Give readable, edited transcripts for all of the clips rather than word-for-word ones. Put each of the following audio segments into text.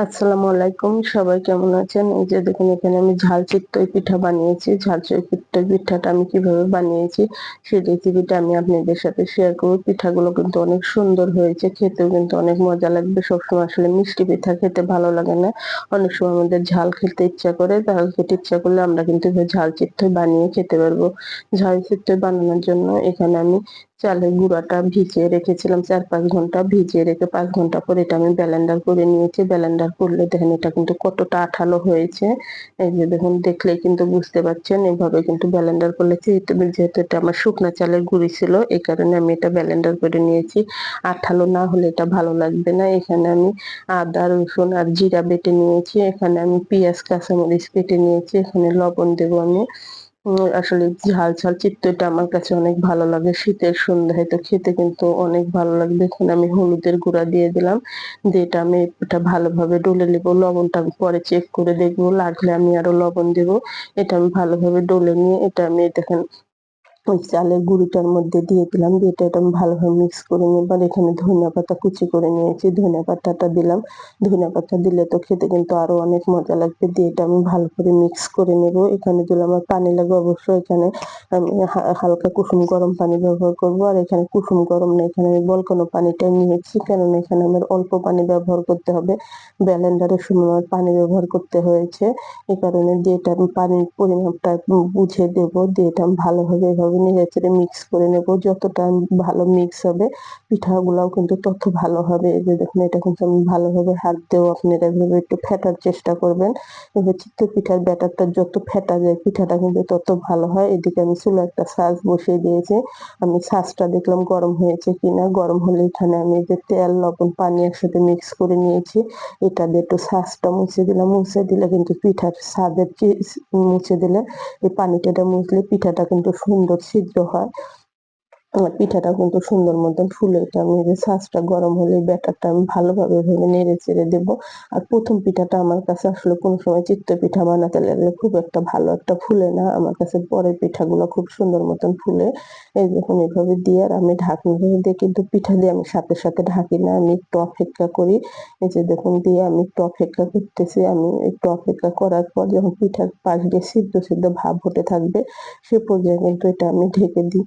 আসসালামু আলাইকুম। সবাই কেমন আছেন? এই যে দেখুন এখানে আমি ঝাল চিতই পিঠা বানিয়েছি। ঝাল চিতই পিঠাটা আমি কিভাবে বানিয়েছি সেই রেসিপিটা আমি আপনাদের সাথে শেয়ার করব। পিঠাগুলো কিন্তু অনেক সুন্দর হয়েছে। খেতেও কিন্তু অনেক মজা লাগবে। সবসময় আসলে মিষ্টি পিঠা খেতে ভালো লাগে না। অনেক সময় আমাদের ঝাল খেতে ইচ্ছা করে। ঝাল খেতে ইচ্ছা করলে আমরা কিন্তু এভাবে ঝাল চিতই বানিয়ে খেতে পারবো। ঝাল চিতই বানানোর জন্য এখানে আমি চালের গুঁড়াটা ভিজিয়ে রেখেছিলাম ৪-৫ ঘন্টা। ভিজিয়ে রেখে ৫ ঘন্টা পর এটা আমি ব্লেন্ডার করে নিয়েছি। ব্লেন্ডার করলে দেখেন এটা কিন্তু কতটা আঠালো হয়েছে। এই যে দেখুন দেখলেই কিন্তু বুঝতে পারছেন এভাবে কিন্তু ব্লেন্ডার করলে যেহেতু এটা আমার শুকনা চালের গুঁড়ি ছিল এই কারণে আমি এটা ব্লেন্ডার করে নিয়েছি। আঠালো না হলে এটা ভালো লাগবে না। এখানে আমি আদা, রসুন আর জিরা বেটে নিয়েছি। এখানে আমি পেঁয়াজ, কাঁচামরিচ কেটে নিয়েছি। এখানে লবণ দেবো আমি। আসলে ঝাল চিত্তইটা আমার কাছে অনেক ভালো লাগে। শীতের সন্ধ্যায় তো খেতে কিন্তু অনেক ভালো লাগবে। এখানে আমি হলুদের গুঁড়া দিয়ে দিলাম। দিয়ে এটা ভালোভাবে ডলে নিবো। লবণটা পরে চেক করে দেখবো। লাগলে আমি আরো লবণ দেবো। এটা আমি ভালোভাবে ডলে নিয়ে এটা আমি দেখেন ওই চালের গুঁড়িটার মধ্যে দিয়ে দিলাম। দিয়ে এটা আমি ভালোভাবে মিক্স করে নিই। এবার এখানে ধনিয়া পাতা কুচি করে নিয়েছি। ধনিয়া পাতাটা দিলাম। ধনিয়া পাতা দিলে তো খেতে কিন্তু আরো অনেক মজা লাগবে। দিয়ে এটা আমি ভালো করে মিক্স করে নেব। এখানে দিলে আমার পানি লাগবে অবশ্যই। এখানে আমি হালকা কুসুম গরম পানি ব্যবহার করব। আর এখানে কুসুম গরম না, এখানে আমি বলকানো পানিটাই নিয়েছি। কেননা এখানে আমার অল্প পানি ব্যবহার করতে হবে। ব্লেন্ডারের সময় আমার পানি ব্যবহার করতে হয়েছে। এ কারণে দিয়ে এটা আমি পানির পরিমাপটা বুঝে দেব। দিয়ে এটা আমি ভালোভাবে এভাবে নেড়েচেড়ে মিক্স করে নেব। যতটা ভালো মিক্স হবে পিঠাগুলাও কিন্তু তত ভালো হবে। এই যে দেখুন এটা কিন্তু আমি ভালোভাবে হাত দিয়েও আপনারা এভাবে একটু ফেটার চেষ্টা করবেন। এবার চিতই পিঠার ব্যাটারটা যত ফেটা যায় পিঠাটা কিন্তু তত ভালো হয়। এদিকে আমি চুলায় একটা ছাঁচ বসিয়ে দিয়েছি। আমি ছাঁচটা দেখলাম গরম হয়েছে কিনা। গরম হলে এখানে আমি এই যে তেল, লবণ, পানি একসাথে মিক্স করে নিয়েছি। এটা দিয়ে একটু ছাঁচটা মুছে দিলাম। মুছে দিলে কিন্তু পিঠার ছাদের মুছে দিলে এই পানিটা মুছলে পিঠাটা কিন্তু সুন্দর ছিদ্র হয়। আমার পিঠাটা কিন্তু সুন্দর মতন ফুলে। এটা আমি যে ছাঁচটা গরম হলে ব্যাটারটা আমি ভালোভাবে এভাবে নেড়ে চেড়ে দেবো। আর প্রথম পিঠাটা আমার কাছে আসলে কোনো সময় চিতই পিঠা বানাতে লাগলে খুব একটা ভালো একটা ফুলে না। আমার কাছে পরের পিঠাগুলো খুব সুন্দর মতন ফুলে। এই দেখুন এভাবে দিয়ে আর আমি ঢাকনা দিয়ে কিন্তু পিঠা দিয়ে আমি সাথে সাথে ঢাকি না। আমি একটু অপেক্ষা করি। এই যে দেখুন দিয়ে আমি একটু অপেক্ষা করতেছি। আমি একটু অপেক্ষা করার পর যখন পিঠার পাশ দিয়ে সিদ্ধ ভাব হতে থাকবে সে পর্যায়ে কিন্তু এটা আমি ঢেকে দিই।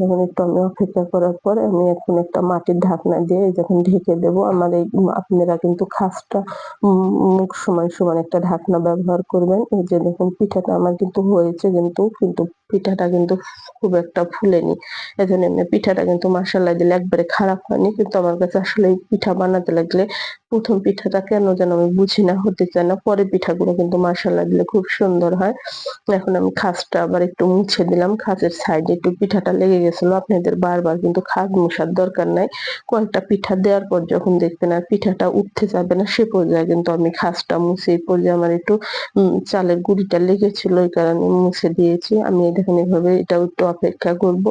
যখন একটু আমি অপেক্ষা করার পরে আমি এখন একটা মাটির ঢাকনা দিয়ে যখন ঢেকে দেবো। আমার এই আপনারা কিন্তু খাসটা মুখ সমান একটা ঢাকনা ব্যবহার করবেন। এই যে দেখুন পিঠাটা আমার কিন্তু হয়েছে কিন্তু পিঠাটা কিন্তু খুব একটা ফুলেনি। এজন্য এমনি পিঠাটা কিন্তু মাশাআল্লাহ দিলে একবারে খারাপ হয়নি। কিন্তু আমার কাছে আসলে এই পিঠা বানাতে লাগলে ১ম পিঠাটা কেন যেন আমি বুঝি না, হতে চায় না। পরে পিঠাগুলো কিন্তু মাশাআল্লাহ দিলে খুব সুন্দর হয়। এখন আমি খাঁজটা আবার একটু মুছে দিলাম। খাঁজের সাইডে একটু পিঠাটা লেগে গেছিল। আপনাদের বারবার কিন্তু খাঁজ মোছার দরকার নাই। কয়েকটা পিঠা দেওয়ার পর যখন দেখবেন আর পিঠাটা উঠতে যাবে না সে পর্যায়ে কিন্তু আমি খাঁজটা মুছে এই পর্যায়ে আমার একটু চালের গুঁড়িটা লেগেছিল এই কারণে মুছে দিয়েছি। আমি দেখুন এভাবে এটাও একটু অপেক্ষা করব।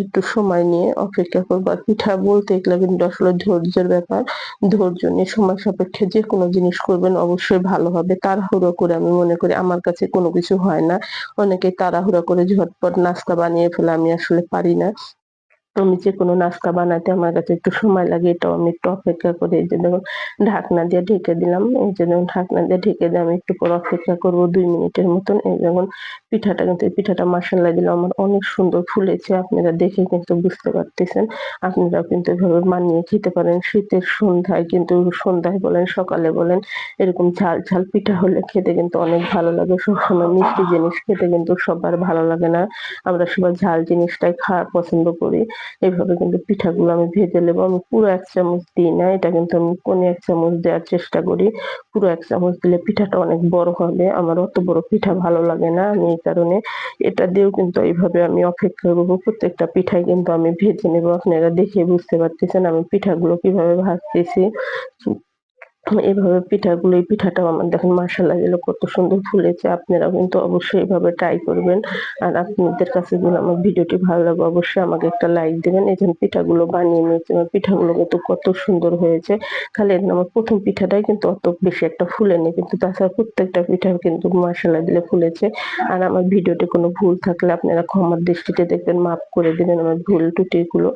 একটু সময় নিয়ে অপেক্ষা করব। আর পিঠা বলতে এগুলা কিন্তু আসলে ধৈর্যের ব্যাপার। ধৈর্য নিয়ে সময় সাপেক্ষে যেকোনো জিনিস করবেন অবশ্যই ভালো হবে। তাড়াহুড়ো করে আমি মনে করি আমার কাছে কোনো কিছু হয় না। অনেকে তাড়াহুড়া করে ঝটপট নাস্তা বানিয়ে ফেলে। আমি আসলে পারি না। আমি যেকোনো নাস্তা বানাতে আমার কাছে একটু সময় লাগে। এটাও আমি একটু অপেক্ষা করি। এই যে দেখুন ঢাকনা দিয়ে ঢেকে দিলাম। এই যে দেখুন ঢাকনা দিয়ে ঢেকে দিয়ে আমি একটু পর অপেক্ষা করব ২ মিনিটের মতন। এই দেখুন এই পিঠাটা মাশাআল্লাহ দিলে আমার অনেক সুন্দর ফুলেছে। আপনারা দেখে কিন্তু বুঝতে পারতেছেন। আপনারাও কিন্তু এভাবে বানিয়ে খেতে পারেন। শীতের সন্ধ্যায় কিন্তু সন্ধ্যায় বলেন, সকালে বলেন এরকম ঝাল পিঠা হলে খেতে কিন্তু অনেক ভালো লাগে। সবসময় মিষ্টি জিনিস খেতে কিন্তু সবার ভালো লাগে না। আমরা সবাই ঝাল জিনিসটাই খাওয়া পছন্দ করি। এভাবে কিন্তু পিঠাগুলো আমি ভেজে নেব। আমি পুরো ১ চামচ দিই না। এটা কিন্তু আমি পৌনে ১ চামচ দেওয়ার চেষ্টা করি। পুরো ১ চামচ দিলে পিঠাটা অনেক বড় হবে। আমার অত বড় পিঠা ভালো লাগে না। আমি এই কারণে এটা দিয়েও কিন্তু এইভাবে আমি অপেক্ষা করব। প্রত্যেকটা পিঠাই কিন্তু আমি ভেজে নেব। আপনারা দেখে বুঝতে পারতেছেন আমি পিঠাগুলো কিভাবে ভাজতেছি। এভাবে এই পিঠাটাও আমার দেখেন মাশাআল্লাহ দিলে কত সুন্দর ফুলেছে। আপনারাও কিন্তু অবশ্যই এভাবে ট্রাই করবেন। আর আপনাদের কাছে যদি আমার ভিডিওটি ভালো লাগে অবশ্যই আমাকে একটা লাইক দিবেন। এই যে পিঠাগুলো বানিয়ে নিয়েছি। আমার পিঠাগুলো কিন্তু কত সুন্দর হয়েছে। খালি আমার ১ম পিঠাটাই কিন্তু অত বেশি একটা ফুলেনি। কিন্তু তাছাড়া প্রত্যেকটা পিঠা কিন্তু মাশাআল্লাহ দিলে ফুলেছে। আর আমার ভিডিওতে কোনো ভুল থাকলে আপনারা ক্ষমার দৃষ্টিতে দেখবেন, মাফ করে দিবেন আমার ভুল ত্রুটিগুলো।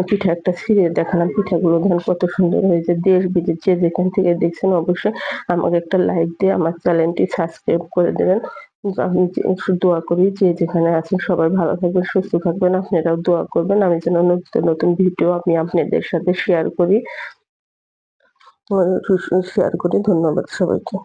পিঠা একটা ছিঁড়ে দেখালাম। পিঠাগুলো দেখেন কত সুন্দর হয়েছে। দেশ বিদেশ যে যেখান থেকে দেখছেন অবশ্যই আমাকে একটা লাইক দিয়ে আমার চ্যানেলটি সাবস্ক্রাইব করে দেবেন। আমি দোয়া করি যে যেখানে আছেন সবাই ভালো থাকবেন, সুস্থ থাকবেন। আপনারাও দোয়া করবেন আমি যেন নতুন ভিডিও আমি আপনাদের সাথে শেয়ার করি। ধন্যবাদ সবাইকে।